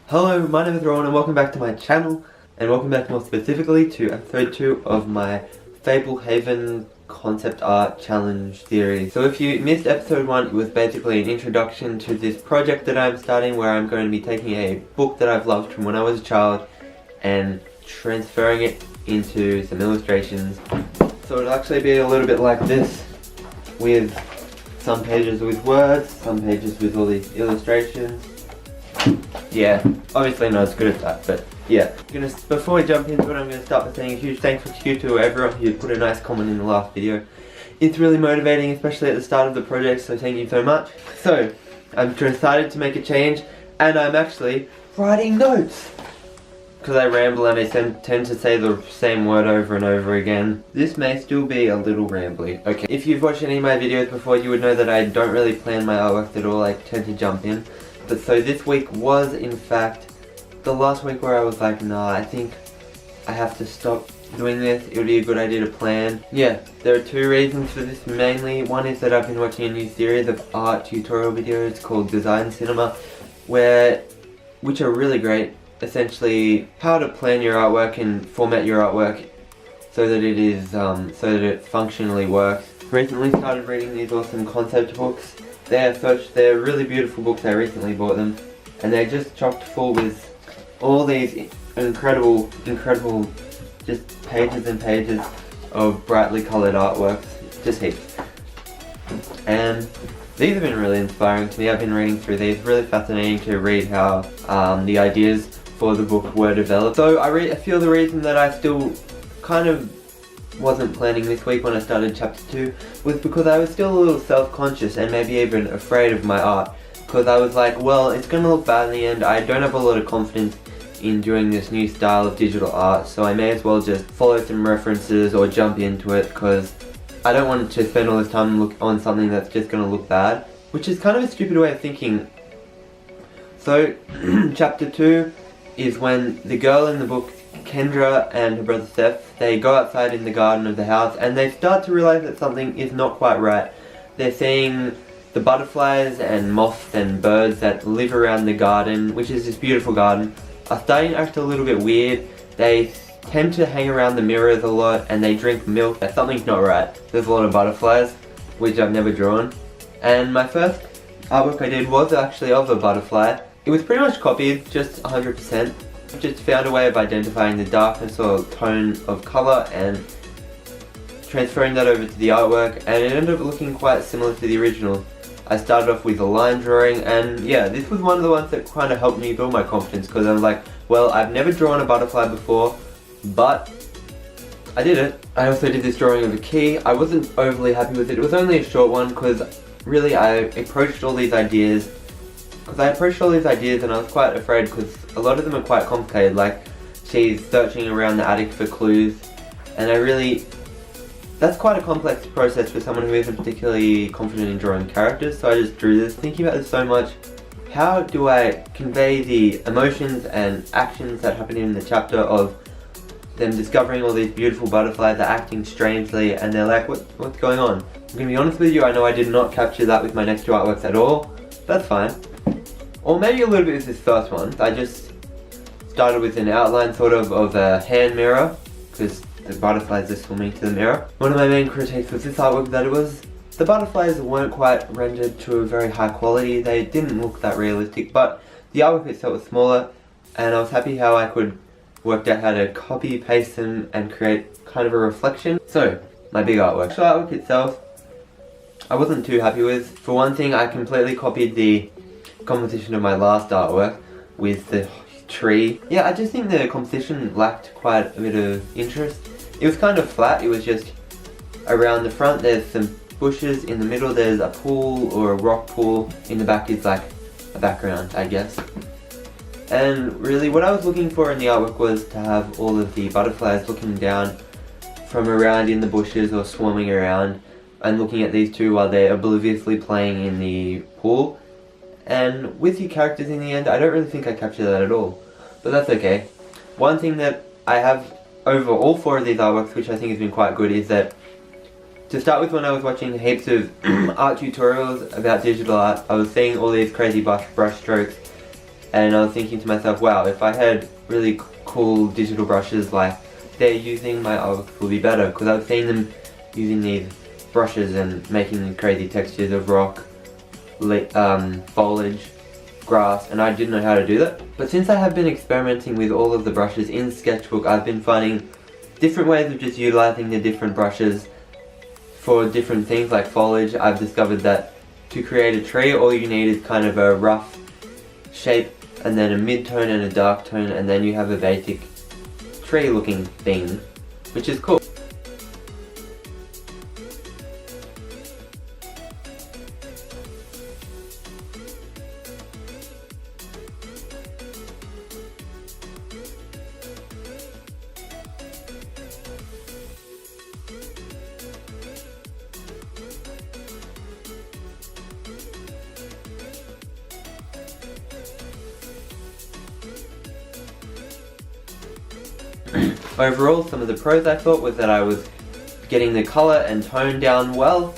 Hello, my name is Rowan and welcome back to my channel, and welcome back more specifically to episode 2 of my Fablehaven concept art challenge series. So if you missed episode 1, it was basically an introduction to this project that I'm starting, where I'm going to be taking a book that I've loved from when I was a child and transferring it into some illustrations. So it'll actually be a little bit like this, with some pages with words, some pages with all these illustrations. Yeah, obviously not as good at that, but yeah. Before we jump into it, I'm going to start by saying a huge thanks to you to everyone who put a nice comment in the last video. It's really motivating, especially at the start of the project, so thank you so much. So, I'm decided to make a change, and I'm actually writing notes! Because I ramble and I tend to say the same word over and over again. This may still be a little rambly. Okay, if you've watched any of my videos before, you would know that I don't really plan my artwork at all, I tend to jump in. But so this week was in fact the last week where I was like, nah, I think I have to stop doing this. It would be a good idea to plan. Yeah, there are two reasons for this mainly. One is that I've been watching a new series of art tutorial videos called Design Cinema, which are really great. Essentially, how to plan your artwork and format your artwork so that it functionally works. Recently started reading these awesome concept books. They're really beautiful books. I recently bought them, and they're just chocked full with all these incredible just pages and pages of brightly coloured artworks, just heaps. And these have been really inspiring to me. I've been reading through these, really fascinating to read how the ideas for the book were developed. So I feel the reason that I still kind of wasn't planning this week when I started chapter 2 was because I was still a little self-conscious and maybe even afraid of my art, because I was like, well, it's gonna look bad in the end. I don't have a lot of confidence in doing this new style of digital art, so I may as well just follow some references or jump into it, because I don't want to spend all this time on something that's just gonna look bad, which is kind of a stupid way of thinking. So chapter 2 is when the girl in the book, Kendra, and her brother Seth, they go outside in the garden of the house and they start to realize that something is not quite right. They're seeing the butterflies and moths and birds that live around the garden, which is this beautiful garden, are starting to act a little bit weird. They tend to hang around the mirrors a lot and they drink milk. Something's not right. There's a lot of butterflies, which I've never drawn. And my first artwork I did was actually of a butterfly. It was pretty much copied, just 100%. Just found a way of identifying the darkness or tone of colour and transferring that over to the artwork, and it ended up looking quite similar to the original. I started off with a line drawing, and yeah, this was one of the ones that kind of helped me build my confidence, because I was like, well, I've never drawn a butterfly before, but I did it. I also did this drawing of a key. I wasn't overly happy with it. It was only a short one, because really I approached all these ideas and I was quite afraid, because a lot of them are quite complicated. Like, she's searching around the attic for clues, and that's quite a complex process for someone who isn't particularly confident in drawing characters, so I just drew this. Thinking about this so much, how do I convey the emotions and actions that happen in the chapter of them discovering all these beautiful butterflies are acting strangely, and they're like, what's going on? I'm gonna be honest with you, I know I did not capture that with my next two artworks at all. That's fine. Or maybe a little bit with this first one. I just started with an outline sort of a hand mirror, because the butterflies are swimming to the mirror. One of my main critiques with this artwork that the butterflies weren't quite rendered to a very high quality. They didn't look that realistic, but the artwork itself was smaller, and I was happy how I could work out how to copy, paste them, and create kind of a reflection. So, my big artwork. The artwork itself, I wasn't too happy with. For one thing, I completely copied the composition of my last artwork with the tree. Yeah, I just think the composition lacked quite a bit of interest. It was kind of flat. It was just around the front there's some bushes, in the middle there's a pool or a rock pool, in the back is like a background, I guess. And really what I was looking for in the artwork was to have all of the butterflies looking down from around in the bushes or swarming around and looking at these two while they're obliviously playing in the pool. And with the characters in the end, I don't really think I captured that at all. But that's okay. One thing that I have over all four of these artworks, which I think has been quite good, is that to start with, when I was watching heaps of art tutorials about digital art, I was seeing all these crazy brush strokes and I was thinking to myself, wow, if I had really cool digital brushes like they're using, my artwork will be better, because I've seen them using these brushes and making crazy textures of rock, foliage, grass, and I didn't know how to do that. But since I have been experimenting with all of the brushes in Sketchbook, I've been finding different ways of just utilizing the different brushes for different things like foliage. I've discovered that to create a tree, all you need is kind of a rough shape and then a mid-tone and a dark tone, and then you have a basic tree looking thing, which is cool. Overall, some of the pros I thought was that I was getting the colour and tone down well.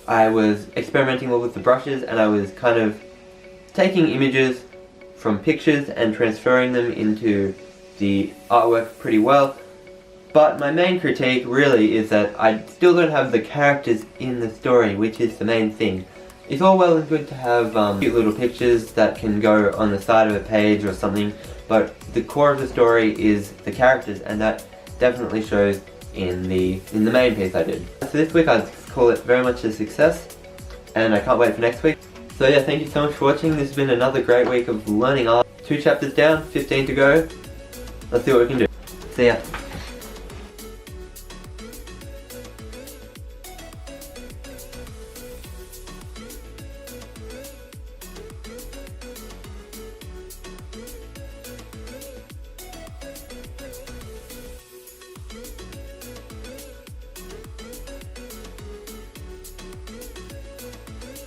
I was experimenting well with the brushes, and I was kind of taking images from pictures and transferring them into the artwork pretty well. But my main critique really is that I still don't have the characters in the story, which is the main thing. It's all well and good to have cute little pictures that can go on the side of a page or something, but the core of the story is the characters, and that definitely shows in the main piece I did. So this week I'd call it very much a success, and I can't wait for next week. So yeah, thank you so much for watching. This has been another great week of learning art. 2 chapters down, 15 to go. Let's see what we can do. See ya.